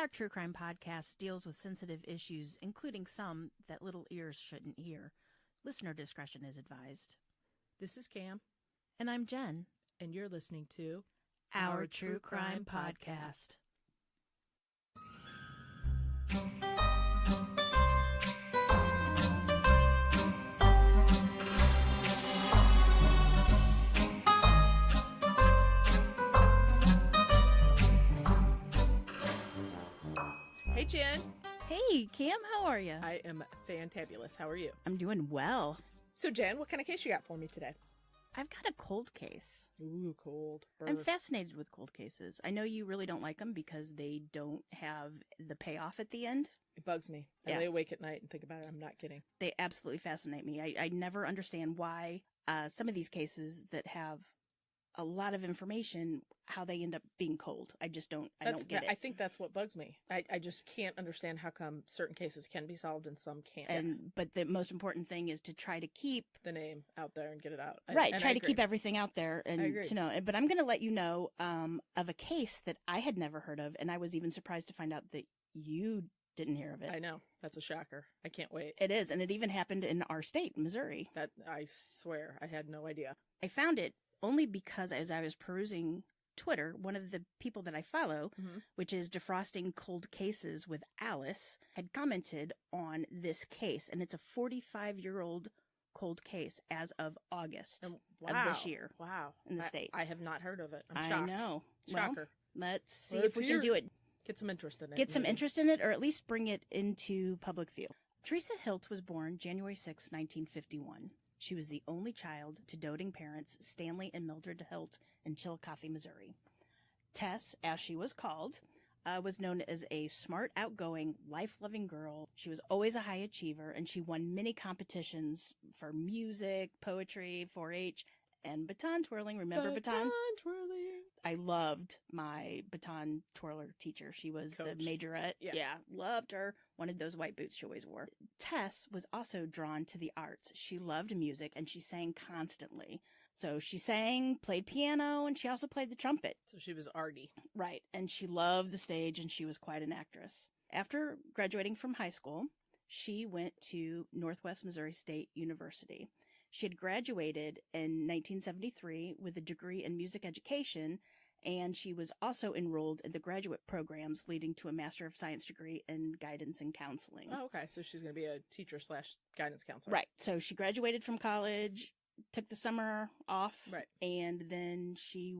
Our true crime podcast deals with sensitive issues, including some that little ears shouldn't hear. Listener discretion is advised. This is Cam. And I'm Jen. And you're listening to Our True Crime Podcast. Hey, Jen. Hey, Cam, how are you? I am fantabulous. How are you? I'm doing well. So, Jen, what kind of case you got for me today? I've got a cold case. Ooh, cold. I'm fascinated with cold cases. I know you really don't like them because they don't have the payoff at the end. It bugs me. I lay awake at night and think about it. I'm not kidding. They absolutely fascinate me. I never understand why some of these cases that have a lot of information, how they end up being cold. I just don't, I don't get it. I think that's what bugs me. I just can't understand how come certain cases can be solved and some can't. But the most important thing is to try to keep the name out there and get it out. Try to keep everything out there and to know. But I'm going to let you know of a case that I had never heard of, and I was even surprised to find out that you didn't hear of it. I know. That's a shocker. I can't wait. It is, and it even happened in our state, Missouri. That I swear, I had no idea. I found it only because as I was perusing Twitter, one of the people that I follow, which is Defrosting Cold Cases with Alice, had commented on this case, and it's a 45-year-old cold case as of August of this year. Wow. In the state. I have not heard of it. I'm shocked. I know. Shocker. Well, let's see if we can do it. Get some interest in it. Get some interest in it, or at least bring it into public view. Teresa Hilt was born January 6, 1951. She was the only child to doting parents Stanley and Mildred Hilt in Chillicothe, Missouri. Tess, as she was called, was known as a smart, outgoing, life-loving girl. She was always a high achiever, and she won many competitions for music, poetry, 4-H, and baton twirling. Remember baton? Twirling. I loved my baton twirler teacher. She was Coach. The majorette. Yeah, loved her. Wanted those white boots she always wore. Tess was also drawn to the arts. She loved music, and she sang constantly. So she sang, played piano, and she also played the trumpet. So she was arty. Right, and she loved the stage, and she was quite an actress. After graduating from high school, she went to Northwest Missouri State University. She had graduated in 1973 with a degree in music education, and she was also enrolled in the graduate programs leading to a Master of Science degree in guidance and counseling. Oh, okay. So she's going to be a teacher/guidance counselor. Right. So she graduated from college, took the summer off, right, and then she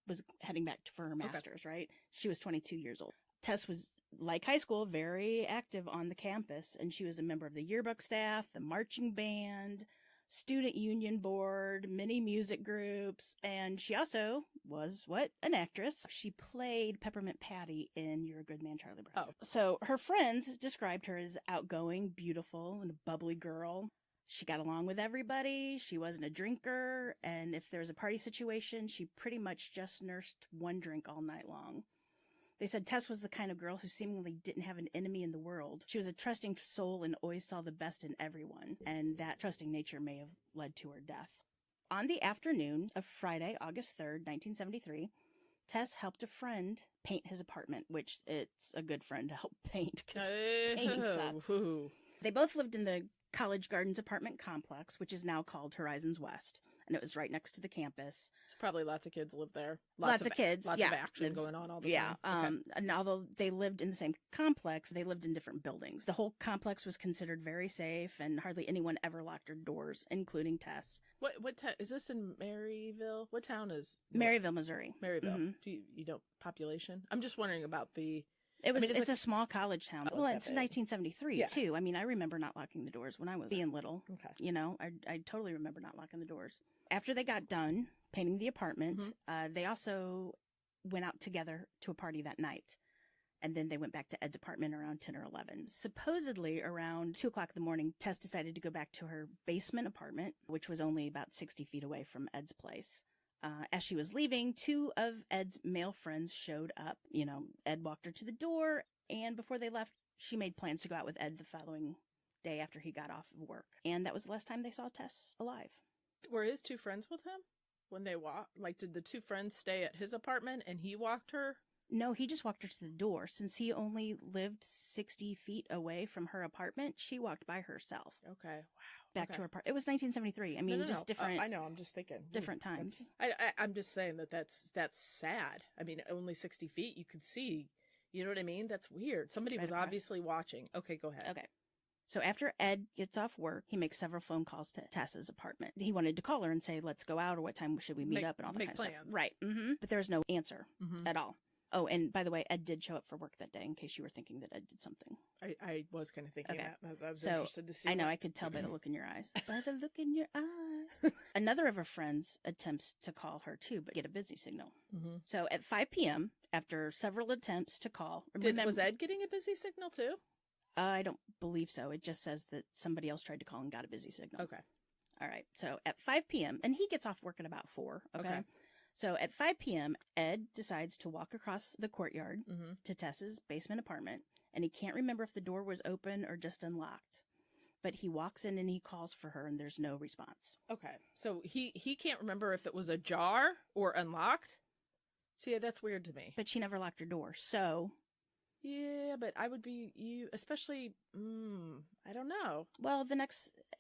was heading back for her master's, right? She was 22 years old. Tess was, like high school, very active on the campus, and she was a member of the yearbook staff, the marching band, student union board, many music groups, and she also was, an actress. She played Peppermint Patty in You're a Good Man, Charlie Brown. Oh. So her friends described her as outgoing, beautiful, and a bubbly girl. She got along with everybody. She wasn't a drinker, and if there was a party situation, she pretty much just nursed one drink all night long. They said Tess was the kind of girl who seemingly didn't have an enemy in the world. She was a trusting soul and always saw the best in everyone, and that trusting nature may have led to her death. On the afternoon of Friday, August 3rd, 1973, Tess helped a friend paint his apartment, which it's a good friend to help paint, because painting sucks. They both lived in the College Gardens apartment complex, which is now called Horizons West, and it was right next to the campus. So probably lots of kids live there. Lots of kids. Lots of action going on all the time. Yeah. And although they lived in the same complex, they lived in different buildings. The whole complex was considered very safe, and hardly anyone ever locked their doors, including Tess. What is this in Maryville? What town is Maryville, Missouri. Maryville. Mm-hmm. Do you know population? I'm just wondering about the. It's a small college town. Well, it's 1973 too. I mean, I remember not locking the doors when I was being little. Okay. You know, I totally remember not locking the doors. After they got done painting the apartment, they also went out together to a party that night. And then they went back to Ed's apartment around 10 or 11. Supposedly around 2 o'clock in the morning, Tess decided to go back to her basement apartment, which was only about 60 feet away from Ed's place. As she was leaving, 2 of Ed's male friends showed up. You know, Ed walked her to the door, and before they left, she made plans to go out with Ed the following day after he got off of work. And that was the last time they saw Tess alive. Were his 2 friends with him when they walked? Like, did the 2 friends stay at his apartment and he walked her No, he just walked her to the door. Since he only lived 60 feet away from her apartment, she walked by herself. Okay. Wow. Back to her apartment. It was 1973. I mean, No. different. I know. I'm just thinking. Different times. I'm just saying that's sad. I mean, only 60 feet. You could see. You know what I mean? That's weird. Somebody was obviously watching. Okay, go ahead. Okay. So after Ed gets off work, he makes several phone calls to Tess's apartment. He wanted to call her and say, let's go out, or what time should we meet up, and all that kind of stuff. Right. Mm-hmm. But there was no answer at all. Oh, and by the way, Ed did show up for work that day, in case you were thinking that Ed did something. I was kind of thinking that. I was interested to see. I know, I could tell by the look in your eyes. By the look in your eyes. Another of her friends attempts to call her too, but get a busy signal. Mm-hmm. So at 5 p.m., after several attempts to call... was Ed getting a busy signal too? I don't believe so. It just says that somebody else tried to call and got a busy signal. Okay. All right. So at 5 p.m., and he gets off work at about 4. Okay. So at 5 p.m., Ed decides to walk across the courtyard to Tess's basement apartment, and he can't remember if the door was open or just unlocked. But he walks in and he calls for her, and there's no response. Okay. So he can't remember if it was ajar or unlocked? See, that's weird to me. But she never locked her door, so... Yeah, but I would be you, especially. I don't know. Well,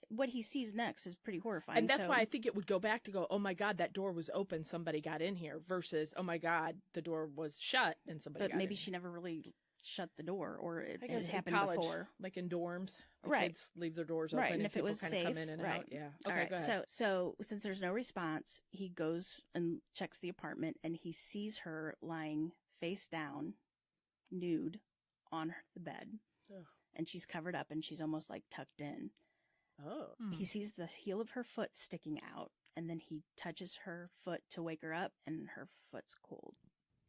what he sees next is pretty horrifying, and that's why I think it would go back to go. Oh my God, that door was open. Somebody got in here. Versus, oh my God, the door was shut and somebody. But maybe she never really shut the door, or it happened college, before, like in dorms. Right, kids leave their doors open, right, and if people it was kind safe, of come in and right. out. Yeah. Okay, go ahead. So since there's no response, he goes and checks the apartment, and he sees her lying face down, nude, on the bed. Ugh. And she's covered up and she's almost like tucked in. Oh. He sees the heel of her foot sticking out, and then he touches her foot to wake her up, and her foot's cold.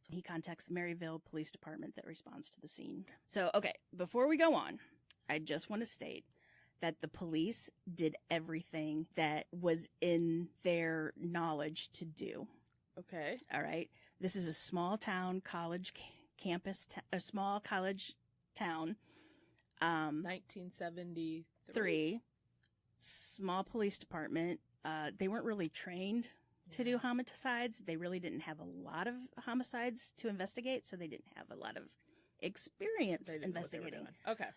He contacts the Maryville Police Department that responds to the scene. So, okay, before we go on, I just want to state that the police did everything that was in their knowledge to do. Okay. All right. This is a small town college campus, a small college town. 1973. Small police department. They weren't really trained to do homicides. They really didn't have a lot of homicides to investigate, so they didn't have a lot of experience investigating. Okay.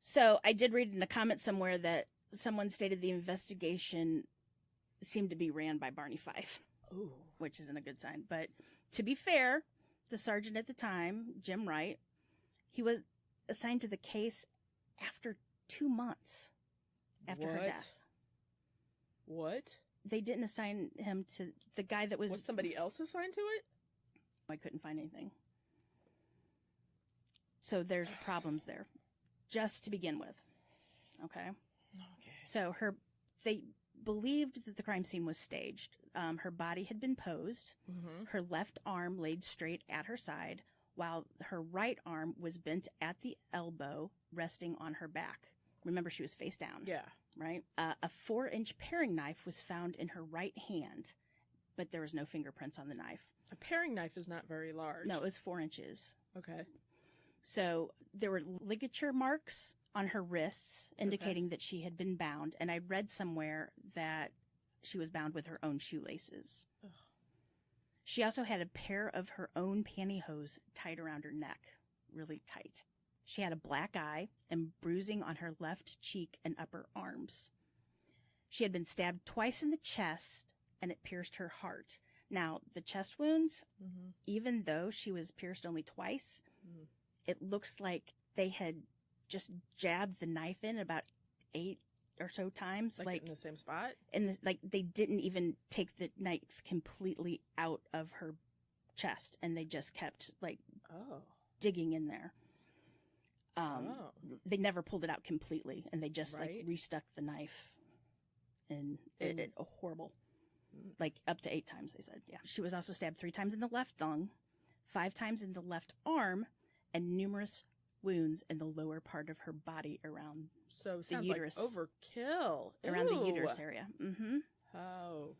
So I did read in a comment somewhere that someone stated the investigation seemed to be ran by Barney Fife. Ooh. Which isn't a good sign. But to be fair, the sergeant at the time, Jim Wright, he was assigned to the case after 2 months after her death. What? They didn't assign him to the guy that was... Was somebody else assigned to it? I couldn't find anything. So there's problems there, just to begin with. Okay? Okay. So they believed that the crime scene was staged. Her body had been posed. Mm-hmm. Her left arm laid straight at her side, while her right arm was bent at the elbow, resting on her back. Remember, she was face down. Yeah. Right? A 4-inch paring knife was found in her right hand, but there was no fingerprints on the knife. A paring knife is not very large. No, it was 4 inches. Okay. So there were ligature marks on her wrists indicating that she had been bound, and I read somewhere that she was bound with her own shoelaces. Ugh. She also had a pair of her own pantyhose tied around her neck, really tight. She had a black eye and bruising on her left cheek and upper arms. She had been stabbed twice in the chest, and it pierced her heart. Now, the chest wounds, even though she was pierced only twice, it looks like they had just jabbed the knife in about 8 or so times. Like in the same spot? They didn't even take the knife completely out of her chest, and they just kept, digging in there. They never pulled it out completely, and they just restuck the knife, and it horrible, up to 8 times. They said, yeah. She was also stabbed 3 times in the left lung, 5 times in the left arm, and numerous wounds in the lower part of her body around the uterus. Like overkill around the uterus area. Mm-hmm. Oh.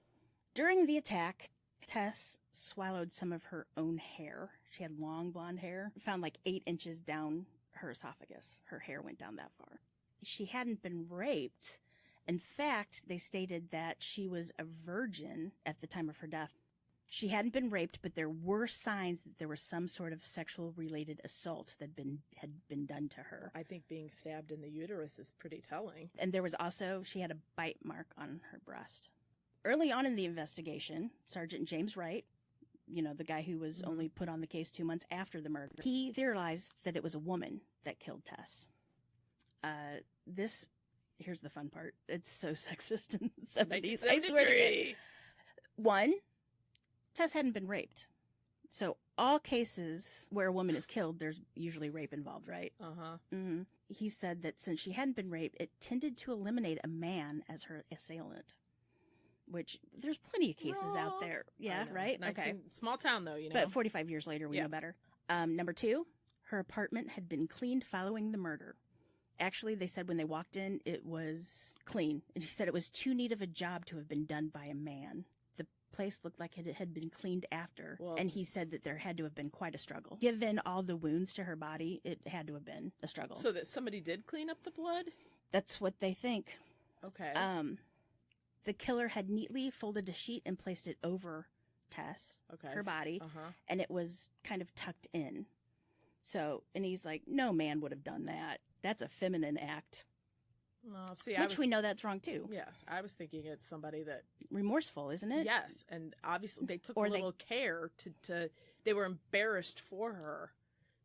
During the attack, Tess swallowed some of her own hair. She had long blonde hair, found 8 inches down her esophagus. Her hair went down that far. She hadn't been raped. In fact, they stated that she was a virgin at the time of her death. She hadn't been raped, but there were signs that there was some sort of sexual-related assault that had been done to her. I think being stabbed in the uterus is pretty telling. And there was also, she had a bite mark on her breast. Early on in the investigation, Sergeant James Wright, the guy who was only put on the case 2 months after the murder, he theorized that it was a woman that killed Tess. Here's the fun part. It's so sexist in the 70s. I swear to you. One, Tess hadn't been raped. So all cases where a woman is killed, there's usually rape involved, right? Uh-huh. Mm-hmm. He said that since she hadn't been raped, it tended to eliminate a man as her assailant. Which, there's plenty of cases out there. Yeah, right? Okay. Small town, though, But 45 years later, we know better. Number 2, her apartment had been cleaned following the murder. Actually, they said when they walked in, it was clean. And he said it was too neat of a job to have been done by a man. The place looked like it had been cleaned after. Well, and he said that there had to have been quite a struggle. Given all the wounds to her body, it had to have been a struggle. So that somebody did clean up the blood? That's what they think. Okay. The killer had neatly folded a sheet and placed it over Tess, her body, and it was kind of tucked in. So, and he's like, no man would have done that. That's a feminine act. Well, see, we know that's wrong too. Yes, I was thinking it's somebody that... Remorseful, isn't it? Yes, and obviously they took a little care to... They were embarrassed for her.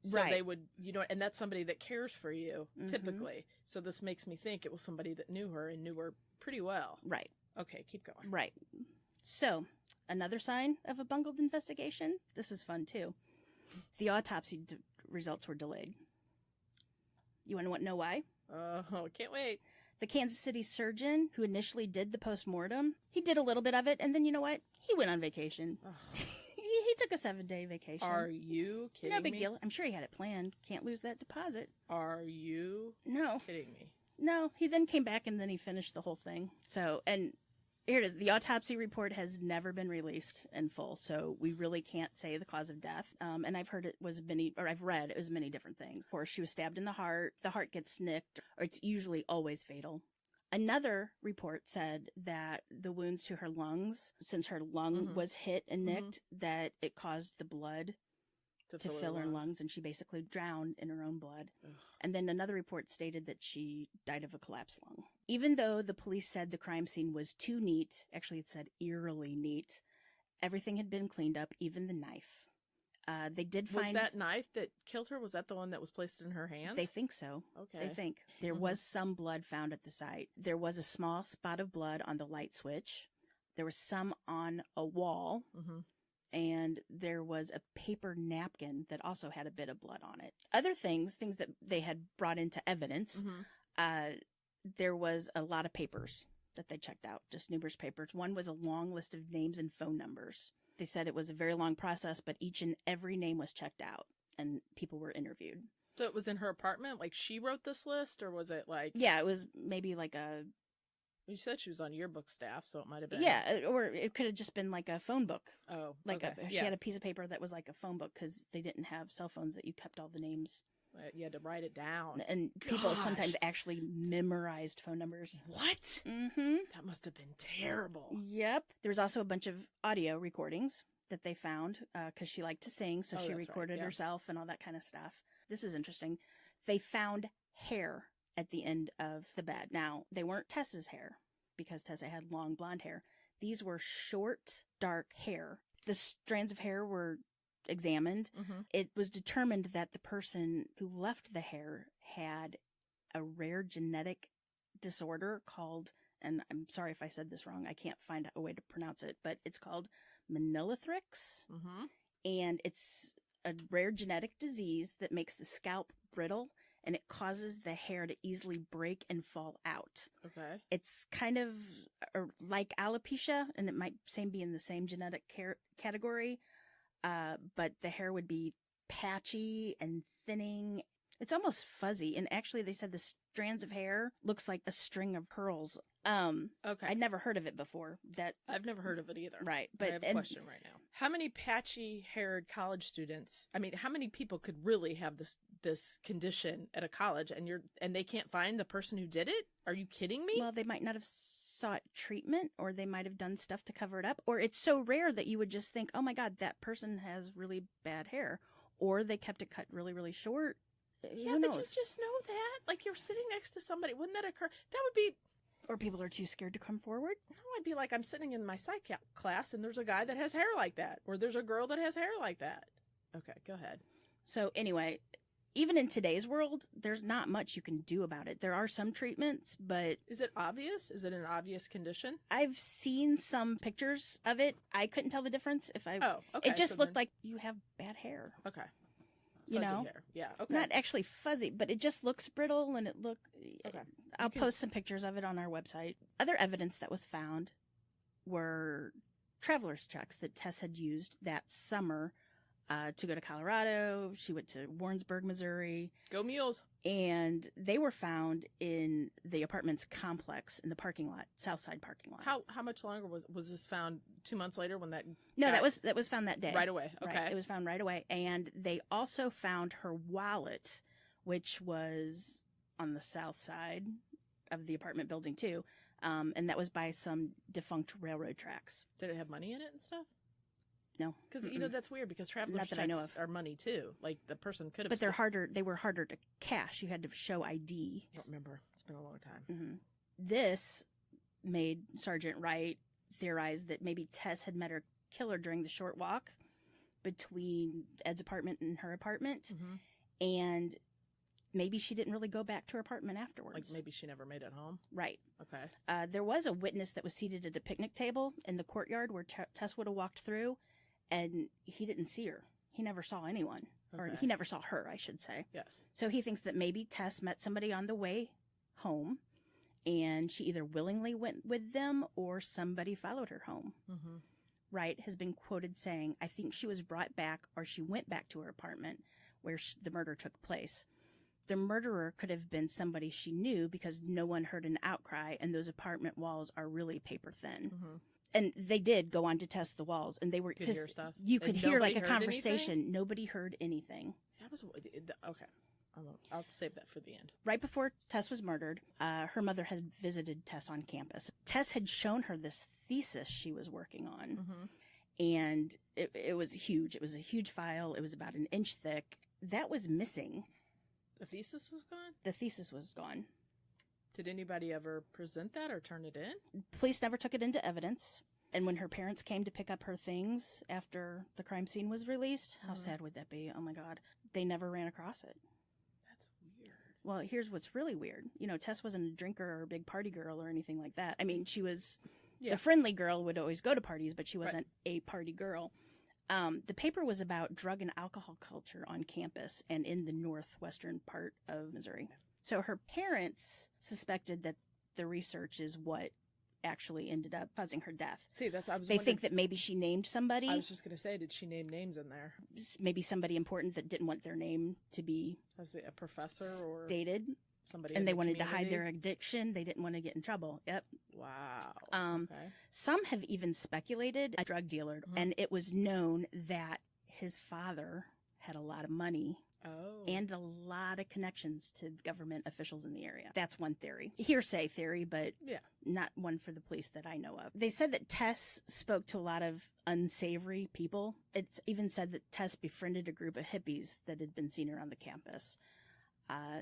So they would, and that's somebody that cares for you, typically. So this makes me think it was somebody that knew her and knew her pretty well. Right. Okay, keep going. Right. So, another sign of a bungled investigation. This is fun, too. The autopsy results were delayed. You want to know why? Oh, can't wait. The Kansas City surgeon who initially did the postmortem, he did a little bit of it, and then you know what? He went on vacation. He took a 7-day vacation. Are you kidding me? No big deal. I'm sure he had it planned. Can't lose that deposit. Are you kidding me? No, he then came back and then he finished the whole thing. So, and here it is. The autopsy report has never been released in full, so we really can't say the cause of death. And I've read it was many different things. Of course, she was stabbed in the heart gets nicked, or it's usually always fatal. Another report said that the wounds to her lungs, since her lung was hit and nicked, that it caused the blood to fill her lungs, and she basically drowned in her own blood. Ugh. And then another report stated that she died of a collapsed lung. Even though the police said the crime scene was too neat, actually it said eerily neat, everything had been cleaned up, even the knife. They did find... Was that knife that killed her, was that the one that was placed in her hand? They think so. Okay. They think. There was some blood found at the site. There was a small spot of blood on the light switch. There was some on a wall. And there was a paper napkin that also had a bit of blood on it. Other things that they had brought into evidence, there was a lot of papers that they checked out, just numerous papers. One was a long list of names and phone numbers. They said it was a very long process, but each and every name was checked out, and people were interviewed. So it was in her apartment? Like, she wrote this list, or was it like... Yeah, it was maybe like a... You said she was on yearbook staff, so it might have been... Yeah, or it could have just been like a phone book. Oh, like she had a piece of paper that was like a phone book, because they didn't have cell phones that you kept all the names. You had to write it down. And people sometimes actually memorized phone numbers. What? Mm-hmm. That must have been terrible. Yep. There was also a bunch of audio recordings that they found, because she liked to sing, so she recorded herself and all that kind of stuff. This is interesting. They found hair at the end of the bed. Now, they weren't Tess's hair, because Tessa had long blonde hair. These were short, dark hair. The strands of hair were examined. It was determined that the person who left the hair had a rare genetic disorder called, and I'm sorry if I said this wrong, I can't find a way to pronounce it, but it's called Manilothrix. And it's a rare genetic disease that makes the scalp brittle, and it causes the hair to easily break and fall out. Okay. It's kind of like alopecia, and it might be in the same genetic category, but the hair would be patchy and thinning. It's almost fuzzy, and actually they said the strands of hair looks like a string of pearls. Okay. I'd never heard of it before. I've never heard of it either. Right. But I have a question right now. How many patchy-haired college students, I mean, how many people could really have this condition at a college and they can't find the person who did it? Are you kidding me? Well, they might not have sought treatment, or they might have done stuff to cover it up, or it's so rare that you would just think, oh my God, that person has really bad hair, or they kept it cut really, really short. Yeah, Who but knows? you just know that. Like, you're sitting next to somebody. Wouldn't that occur? That would be... Or people are too scared to come forward. No, I'd be like, I'm sitting in my psych class, and there's a guy that has hair like that. Or there's a girl that has hair like that. Okay, go ahead. So anyway, even in today's world, there's not much you can do about it. There are some treatments, but... Is it obvious? Is it an obvious condition? I've seen some pictures of it. I couldn't tell the difference. Oh, okay. It just looked like you have bad hair. Okay. Fuzzy hair. Yeah, okay. Not actually fuzzy, but it just looks brittle, and Okay. I'll post some pictures of it on our website. Other evidence that was found were traveler's checks that Tess had used that summer to go to Colorado. She went to Warrensburg, Missouri. Go Mules. And they were found in the apartment's complex in the parking lot, Southside parking lot. How much longer was this found? 2 months later when that... No, that was found that day. Right away. Okay. Right. It was found right away. And they also found her wallet, which was on the south side of the apartment building too. And that was by some defunct railroad tracks. Did it have money in it and stuff? No. Because, that's weird, because traveler's Not that checks I know of. are money too. Like, the person could have... But they were harder to cash. You had to show ID. I don't remember. It's been a long time. Mm-hmm. This made Sergeant Wright theorize that maybe Tess had met her killer during the short walk between Ed's apartment and her apartment. Mm-hmm. And maybe she didn't really go back to her apartment afterwards. Like, maybe she never made it home? Right. Okay. There was a witness that was seated at a picnic table in the courtyard where Tess would have walked through, and he didn't see her. He never saw anyone. Okay. Or he never saw her, I should say. Yes. So he thinks that maybe Tess met somebody on the way home, and she either willingly went with them or somebody followed her home. Mm-hmm. Wright has been quoted saying, I think she was brought back or she went back to her apartment where the murder took place. The murderer could have been somebody she knew because no one heard an outcry, and those apartment walls are really paper thin. Mm-hmm. And they did go on to test the walls, and they were You could hear stuff. You could And hear like a nobody heard conversation. anything? Nobody heard anything. That was okay. I'll save that for the end. Right before Tess was murdered, her mother had visited Tess on campus. Tess had shown her this thesis she was working on, Mm-hmm. and it was huge. It was a huge file. It was about an inch thick. That was missing. The thesis was gone? The thesis was gone. Did anybody ever present that or turn it in? Police never took it into evidence. And when her parents came to pick up her things after the crime scene was released, how sad would that be? Oh my God. They never ran across it. That's weird. Well, here's what's really weird. Tess wasn't a drinker or a big party girl or anything like that. I mean, she was the friendly girl, would always go to parties, but she wasn't a party girl. The paper was about drug and alcohol culture on campus and in the northwestern part of Missouri. So her parents suspected that the research is what actually ended up causing her death. See, They think that maybe she named somebody. I was just going to say, did she name names in there? Maybe somebody important that didn't want their name to be Was it a professor or stated. Somebody And in they the wanted to hide community? their addiction. They didn't want to get in trouble. Yep. Wow. Okay. Some have even speculated a drug dealer, and it was known that his father had a lot of money and a lot of connections to government officials in the area. That's one theory. Hearsay theory, but not one for the police that I know of. They said that Tess spoke to a lot of unsavory people. It's even said that Tess befriended a group of hippies that had been seen around the campus.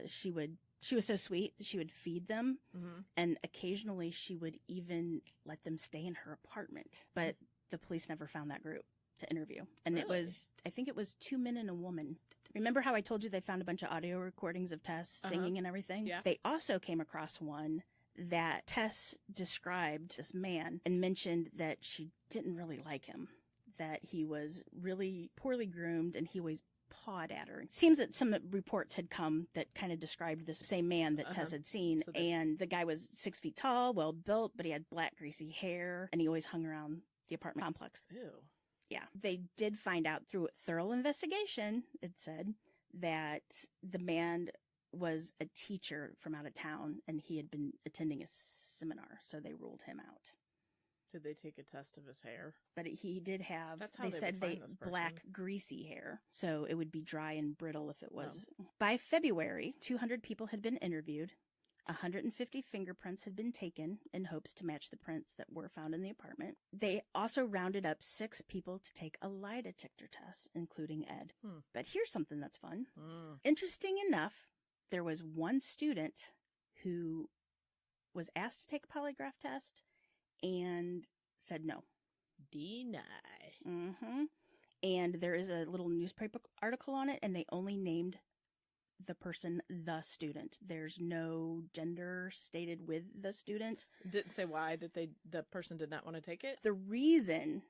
She was so sweet that she would feed them, and occasionally she would even let them stay in her apartment. But the police never found that group to interview. And I think it was 2 men and a woman. Remember how I told you they found a bunch of audio recordings of Tess singing and everything? Yeah. They also came across one that Tess described this man and mentioned that she didn't really like him, that he was really poorly groomed and he always pawed at her. It seems that some reports had come that kind of described this same man that Tess had seen, and the guy was 6 feet tall, well built, but he had black greasy hair, and he always hung around the apartment complex. Ew. Yeah. They did find out through a thorough investigation, it said, that the man was a teacher from out of town and he had been attending a seminar, so they ruled him out. Did they take a test of his hair? But he did have, That's how they they said would find this person. black, greasy hair. So it would be dry and brittle if it was. Oh. By February, 200 people had been interviewed. 150 fingerprints had been taken in hopes to match the prints that were found in the apartment. They also rounded up 6 people to take a lie detector test, including Ed. But here's something that's fun. Interesting enough, there was one student who was asked to take a polygraph test and said no. Deny. And there is a little newspaper article on it, and they only named the person the student. There's no gender stated with the student. Didn't say why that the person did not want to take it? The reason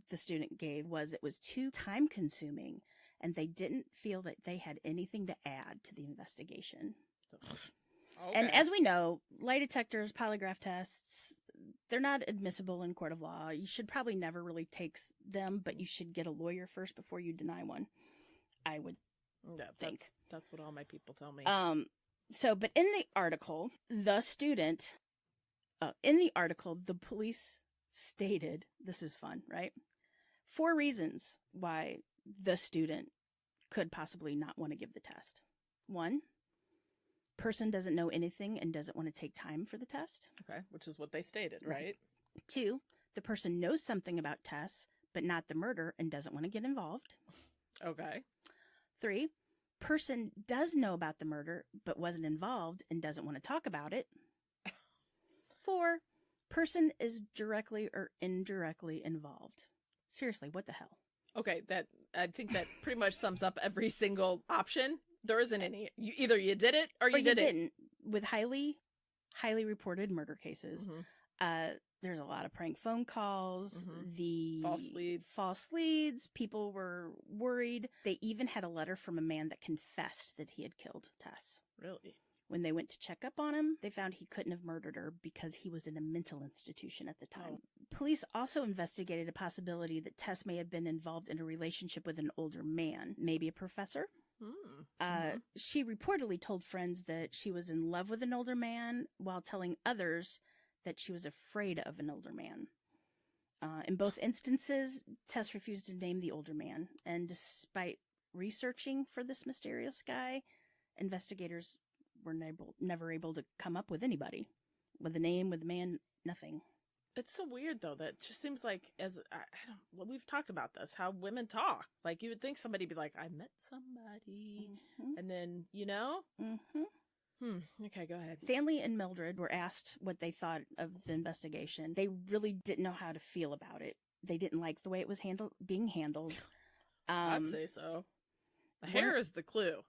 the student gave was it was too time consuming, and they didn't feel that they had anything to add to the investigation. Okay. And as we know, lie detectors, polygraph tests, they're not admissible in court of law. You should probably never really take them, but you should get a lawyer first before you deny one, I would think. That's what all my people tell me. But in the article, the police stated, this is fun, right? 4 reasons why the student could possibly not want to give the test. 1, person doesn't know anything and doesn't want to take time for the test. Okay, which is what they stated, right? 2, the person knows something about Tess, but not the murder and doesn't want to get involved. Okay. 3, person does know about the murder, but wasn't involved and doesn't want to talk about it. 4, person is directly or indirectly involved. Seriously, what the hell? Okay, I think that pretty much sums up every single option. There isn't any. Either you did it or you didn't. With highly reported murder cases, there's a lot of prank phone calls, the false leads. People were worried. They even had a letter from a man that confessed that he had killed Tess. Really? When they went to check up on him, they found he couldn't have murdered her because he was in a mental institution at the time. Police also investigated a possibility that Tess may have been involved in a relationship with an older man, maybe a professor. She reportedly told friends that she was in love with an older man while telling others that she was afraid of an older man. In both instances, Tess refused to name the older man, and despite researching for this mysterious guy, investigators were never able to come up with anybody. With the name, with the man, nothing. It's so weird, though, that just seems like, we've talked about this, how women talk. Like, you would think somebody would be like, I met somebody, and then, Okay, go ahead. Stanley and Mildred were asked what they thought of the investigation. They really didn't know how to feel about it. They didn't like the way it was being handled. I'd say so. The hair is the clue.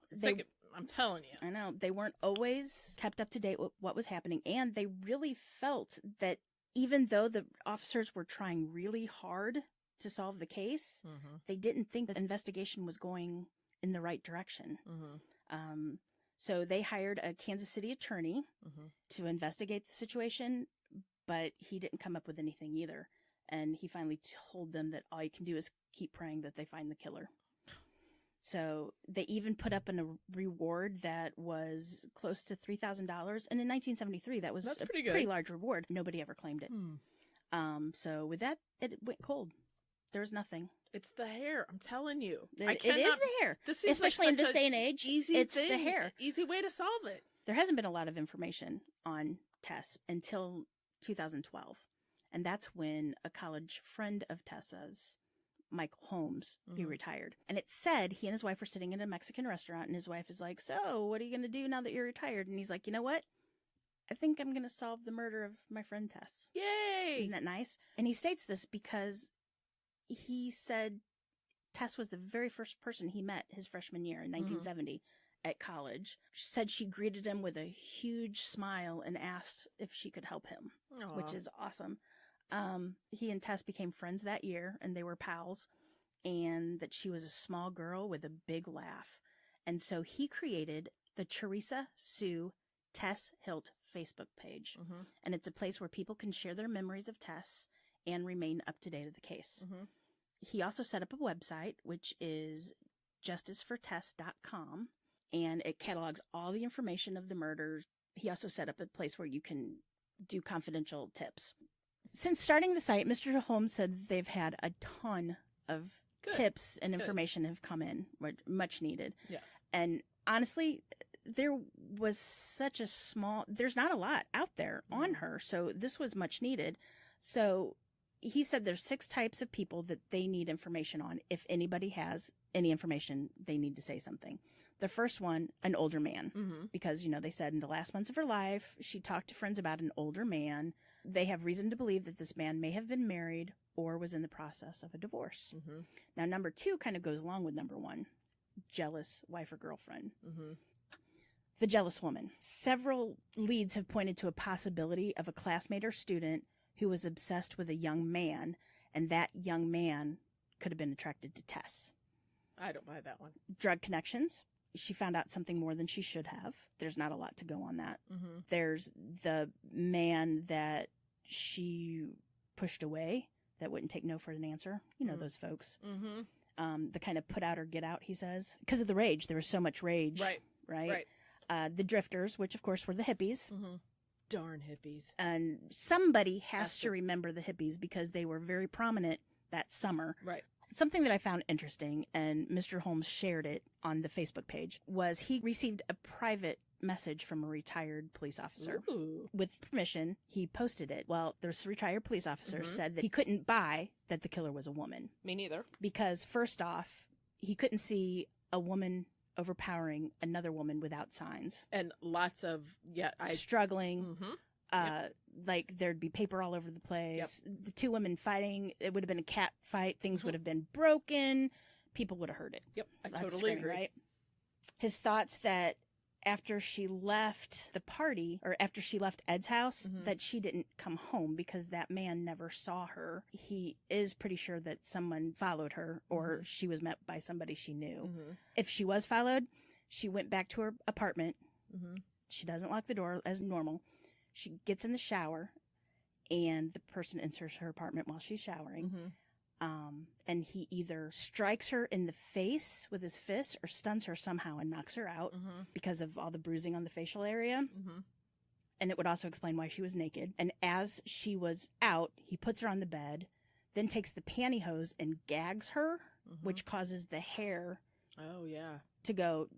I'm telling you. I know. They weren't always kept up to date with what was happening, and they really felt that even though the officers were trying really hard to solve the case, they didn't think the investigation was going in the right direction. So they hired a Kansas City attorney to investigate the situation, but he didn't come up with anything either. And he finally told them that all you can do is keep praying that they find the killer. So they even put up a reward that was close to $3,000. And in 1973, that was a pretty large reward. Nobody ever claimed it. So with that, it went cold. There was nothing. It's the hair. I'm telling you. It is the hair. Especially in this day and age. It's the hair. Easy way to solve it. There hasn't been a lot of information on Tess until 2012. And that's when a college friend of Tessa's, Michael Holmes, he retired. And it said he and his wife were sitting in a Mexican restaurant, and his wife is like, so what are you going to do now that you're retired? And he's like, you know what? I think I'm going to solve the murder of my friend Tess. Yay! Isn't that nice? And he states this because he said Tess was the very first person he met his freshman year in 1970 at college. She said she greeted him with a huge smile and asked if she could help him, which is awesome. He and Tess became friends that year, and they were pals, and that she was a small girl with a big laugh. And so he created the Teresa Sue Tess Hilt Facebook page. And it's a place where people can share their memories of Tess and remain up to date of the case. He also set up a website, which is justicefortess.com, and it catalogs all the information of the murders. He also set up a place where you can do confidential tips. Since starting the site, Mr. Holmes said they've had a ton of tips and information have come in, much needed. Yes. And honestly, there was such a there's not a lot out there on her, so this was much needed. So he said there's 6 types of people that they need information on. If anybody has any information, they need to say something. The first one, an older man, because, you know, they said in the last months of her life, she talked to friends about an older man. They have reason to believe that this man may have been married or was in the process of a divorce. Now, number 2 kind of goes along with number 1, jealous wife or girlfriend. The jealous woman. Several leads have pointed to a possibility of a classmate or student who was obsessed with a young man, and that young man could have been attracted to Tess. I don't buy that one. Drug connections. She found out something more than she should have. There's not a lot to go on that. There's the man that she pushed away that wouldn't take no for an answer. You know those folks. The kind of put out or get out, he says. Because of the rage. There was so much rage. Right. The drifters, which of course were the hippies. Darn hippies. And somebody has to remember the hippies because they were very prominent that summer. Right. Something that I found interesting, and Mr. Holmes shared it on the Facebook page, was he received a private message from a retired police officer. With permission, he posted it. Well, this retired police officer said that he couldn't buy that the killer was a woman. Me neither. Because first off, he couldn't see a woman overpowering another woman without signs. And lots of, struggling. Like there'd be paper all over the place. The 2 women fighting, it would have been a cat fight. Things would have been broken. People would have heard it. I totally agree. Right? His thoughts that after she left the party, or after she left Ed's house, that she didn't come home because that man never saw her. He is pretty sure that someone followed her, or she was met by somebody she knew. If she was followed, she went back to her apartment. She doesn't lock the door as normal. She gets in the shower, and the person enters her apartment while she's showering. And he either strikes her in the face with his fist or stuns her somehow and knocks her out because of all the bruising on the facial area. And it would also explain why she was naked. And as she was out, he puts her on the bed, then takes the pantyhose and gags her, which causes the hair to go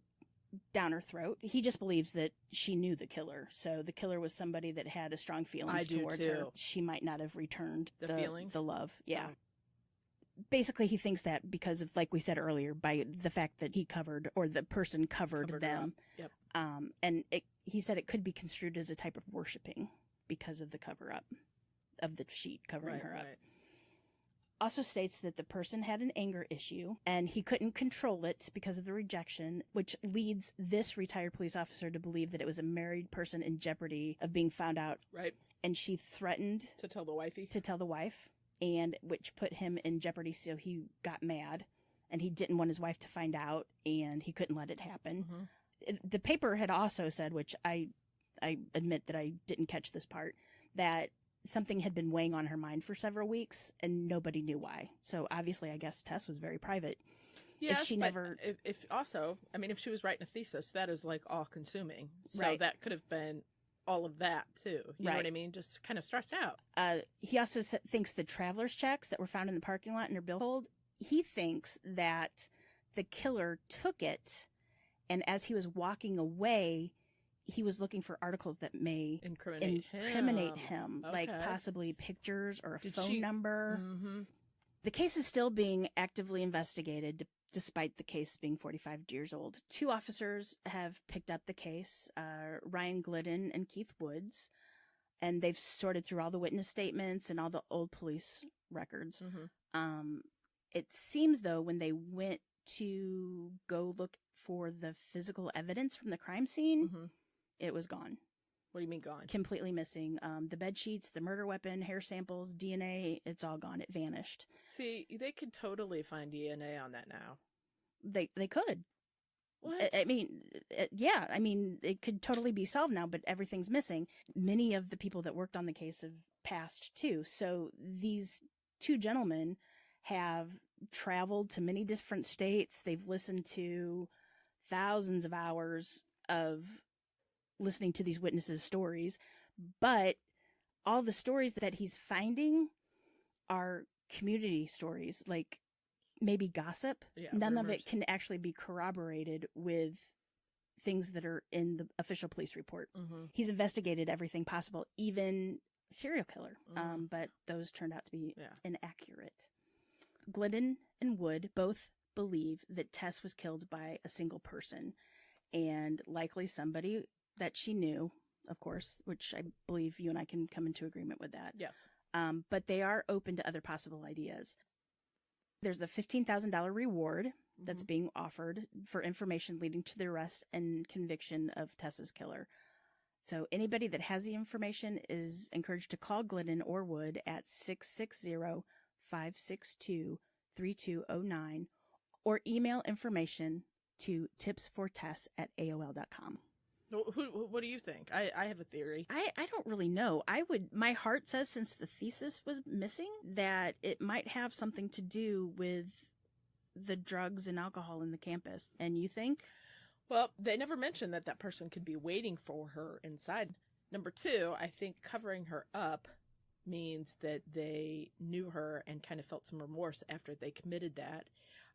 down her throat. He just believes that she knew the killer. So the killer was somebody that had a strong feelings towards her. She might not have returned the love. Basically, he thinks that because of, like we said earlier, by the fact that he covered, or the person covered them. And he said it could be construed as a type of worshiping because of the cover-up, of the sheet covering her up. Also states that the person had an anger issue and he couldn't control it because of the rejection, which leads this retired police officer to believe that it was a married person in jeopardy of being found out. And she threatened to tell the wifey. And which put him in jeopardy, so he got mad and he didn't want his wife to find out, and he couldn't let it happen. The paper had also said, which I admit that I didn't catch this part, that something had been weighing on her mind for several weeks and nobody knew why. So obviously, I guess Tess was very private. Yes, if she never... if also, I mean, if she was writing a thesis, that is like all consuming. So that could have been all of that too. You know what I mean? Just kind of stressed out. He also thinks the traveler's checks that were found in the parking lot in her billfold, he thinks that the killer took it, and as he was walking away, he was looking for articles that may incriminate him, like possibly pictures or a phone number. The case is still being actively investigated, despite the case being 45 years old. 2 officers have picked up the case, Ryan Glidden and Keith Woods, and they've sorted through all the witness statements and all the old police records. It seems, though, when they went to go look for the physical evidence from the crime scene, it was gone. What do you mean gone? Completely missing. The bed sheets, the murder weapon, hair samples, DNA, it's all gone. It vanished. See, they could totally find DNA on that now. They could. What? I mean, yeah. I mean, it could totally be solved now, but everything's missing. Many of the people that worked on the case have passed too. So these 2 gentlemen have traveled to many different states. They've listened to thousands of hours of listening to these witnesses' stories. But all the stories that he's finding are community stories, like maybe gossip. Yeah, None rumors. of it can actually be corroborated with things that are in the official police report. Mm-hmm. He's investigated everything possible, even serial killer, but those turned out to be inaccurate. Glidden and Wood both believe that Tess was killed by a single person, and likely somebody that she knew, of course, which I believe you and I can come into agreement with that. Yes. But they are open to other possible ideas. There's the $15,000 reward that's being offered for information leading to the arrest and conviction of Tess's killer. So anybody that has the information is encouraged to call Glidden or Wood at 660-562-3209 or email information to tipsfortess@aol.com. What do you think? I have a theory. I don't really know. My heart says, since the thesis was missing, that it might have something to do with the drugs and alcohol in the campus. And you think? Well, they never mentioned that person could be waiting for her inside. Number two, I think covering her up means that they knew her and kind of felt some remorse after they committed that.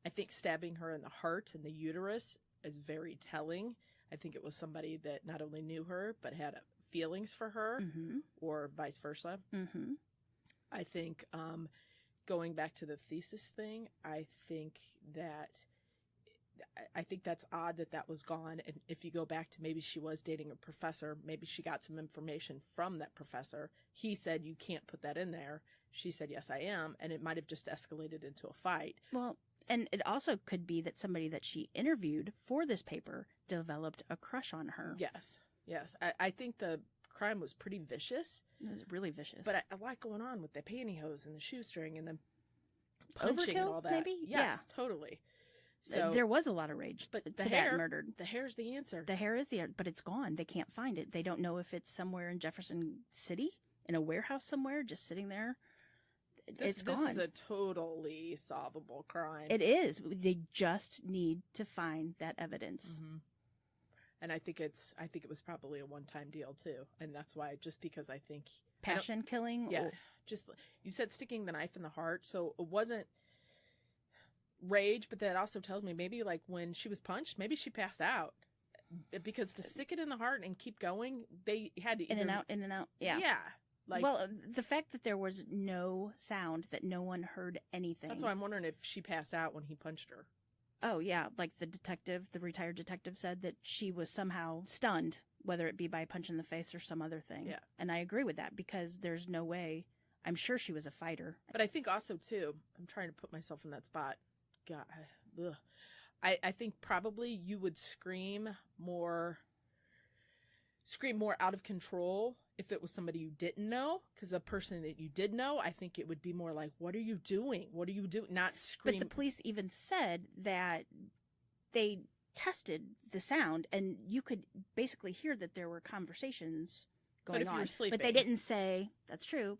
I think stabbing her in the heart and the uterus is very telling. I think it was somebody that not only knew her, but had feelings for her, or vice versa. Mm-hmm. I think going back to the thesis thing, I think that's odd that was gone. And if you go back to maybe she was dating a professor, maybe she got some information from that professor. He said, you can't put that in there. She said, yes, I am. And it might have just escalated into a fight. Well, and it also could be that somebody that she interviewed for this paper developed a crush on her. Yes. I think the crime was pretty vicious. It was really vicious. But a lot going on with the pantyhose and the shoestring and the punching and all that. Maybe? Yes, totally. So there was a lot of rage but to the hair, that murdered. The hair's the answer. The hair is the answer, but it's gone. They can't find it. They don't know if it's somewhere in Jefferson City, in a warehouse somewhere, just sitting there. It's gone. This is a totally solvable crime. It is. They just need to find that evidence. Mm-hmm. And I think it was probably a one-time deal too, and that's why. Just because I think passion killing. Yeah, just you said sticking the knife in the heart, so it wasn't rage, but that also tells me maybe like when she was punched, maybe she passed out, because to stick it in the heart and keep going, they had to in and out. Yeah. Like, well, the fact that there was no sound, that no one heard anything. That's why I'm wondering if she passed out when he punched her. Oh, yeah. Like the retired detective said that she was somehow stunned, whether it be by a punch in the face or some other thing. Yeah. And I agree with that, because there's no way. I'm sure she was a fighter. But I think also, too, I'm trying to put myself in that spot. God, ugh. I think probably you would scream more out of control if it was somebody you didn't know, because a person that you did know, I think it would be more like, what are you doing? What are you doing? Not scream. But the police even said that they tested the sound, and you could basically hear that there were conversations going but if on. You were sleeping. But they didn't say, that's true,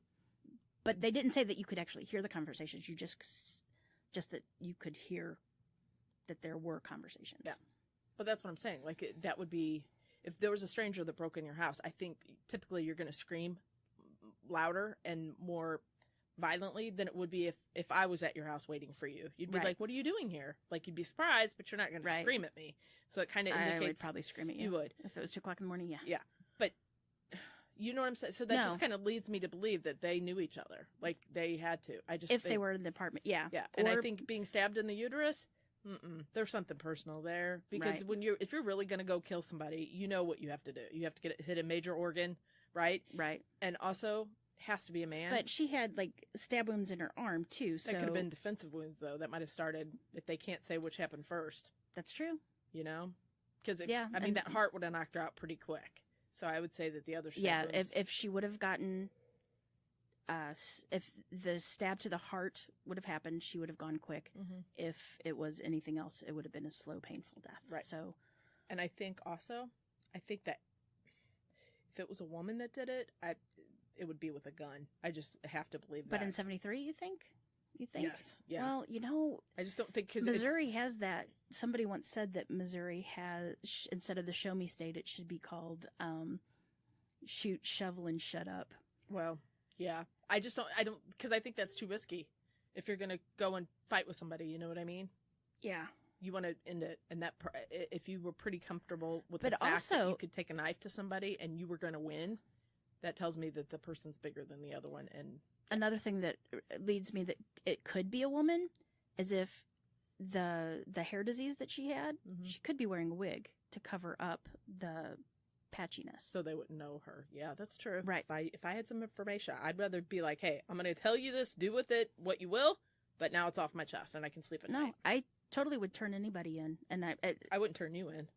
but they didn't say that you could actually hear the conversations. You just that you could hear that there were conversations. Yeah. But that's what I'm saying. Like, that would be, if there was a stranger that broke in your house, I think typically you're going to scream louder and more violently than it would be if I was at your house waiting for you. You'd be like, what are you doing here? Like, you'd be surprised, but you're not going to scream at me. So it kind of indicates. I would probably scream at you. You would. If it was 2 o'clock in the morning, yeah. Yeah. But you know what I'm saying? So that just kind of leads me to believe that they knew each other. Like, they had to. If they were in the apartment, yeah. Yeah. And I think being stabbed in the uterus, there's something personal there, because if you're really going to go kill somebody, you know what you have to do. You have to hit a major organ, right? Right. And also has to be a man. But she had like stab wounds in her arm too. So that could have been defensive wounds, though. That might have started if they can't say which happened first. That's true. You know, because that heart would have knocked her out pretty quick. So I would say that the other stab wounds, if she would have gotten. If the stab to the heart would have happened, she would have gone quick. Mm-hmm. If it was anything else, it would have been a slow, painful death. Right. So, and I think that if it was a woman that did it, it would be with a gun. I just have to believe that. But in 1973, you think? You think? Yes. Yeah. Well, you know, I just don't think because Missouri has that. Somebody once said that Missouri has, instead of the show me state, it should be called shoot, shovel, and shut up. Well, yeah. I don't, because I think that's too risky. If you're going to go and fight with somebody, you know what I mean? Yeah. You want to end it. And that, if you were pretty comfortable with but the fact also, that you could take a knife to somebody and you were going to win, that tells me that the person's bigger than the other one. And another thing that leads me that it could be a woman is if the hair disease that she had, she could be wearing a wig to cover up the patchiness. So they wouldn't know her. Yeah, that's true. Right. If I had some information, I'd rather be like, hey, I'm going to tell you this, do with it what you will, but now it's off my chest and I can sleep at night. No, I totally would turn anybody in. And I wouldn't turn you in.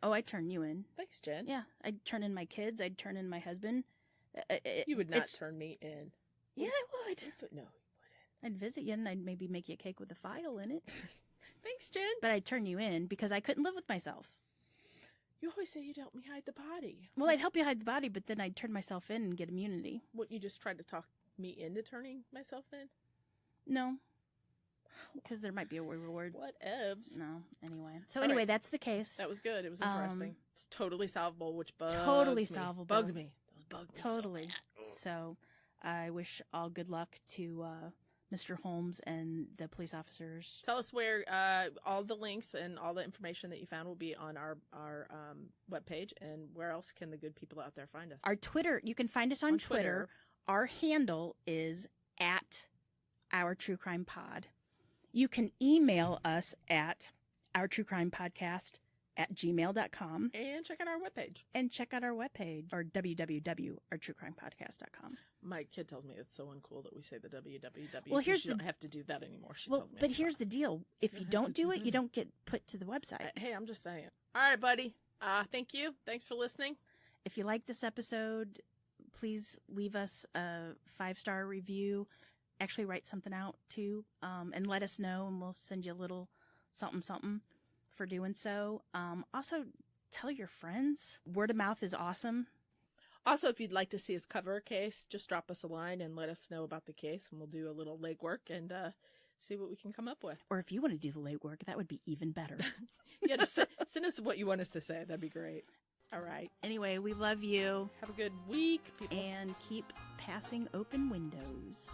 Oh, I'd turn you in. Thanks, Jen. Yeah, I'd turn in my kids. I'd turn in my husband. You would not turn me in. Yeah, I would. No, you wouldn't. I'd visit you and I'd maybe make you a cake with a file in it. Thanks, Jen. But I'd turn you in because I couldn't live with myself. You always say you'd help me hide the body. Well, I'd help you hide the body, but then I'd turn myself in and get immunity. Wouldn't you just try to talk me into turning myself in? No. Because there might be a reward. Whatevs. No, anyway. So anyway, that's the case. That was good. It was interesting. It's totally solvable, which bugs totally me. solvable. Bugs me. Those bugs me totally. so bad. So I wish all good luck to Mr. Holmes and the police officers. Tell us where all the links and all the information that you found will be on our webpage, and where else can the good people out there find us? Our Twitter, you can find us on Twitter. Our handle is at Our True Crime Pod. You can email us at ourtruecrimepodcast@gmail.com. And check out our webpage. Or www.ourtruecrimepodcast.com. My kid tells me it's so uncool that we say the www. Well, you don't have to do that anymore. She tells me. But here's the deal. If you don't do it, you don't get put to the website. Hey, I'm just saying. All right, buddy. Thank you. Thanks for listening. If you like this episode, please leave us a 5-star review. Actually write something out too, and let us know, and we'll send you a little something for doing so. Also, tell your friends. Word of mouth is awesome. Also, if you'd like to see us cover a case, just drop us a line and let us know about the case, and we'll do a little legwork and see what we can come up with. Or if you want to do the legwork, that would be even better. Yeah, just send us what you want us to say. That'd be great. All right. Anyway, we love you. Have a good week, people. And keep passing open windows.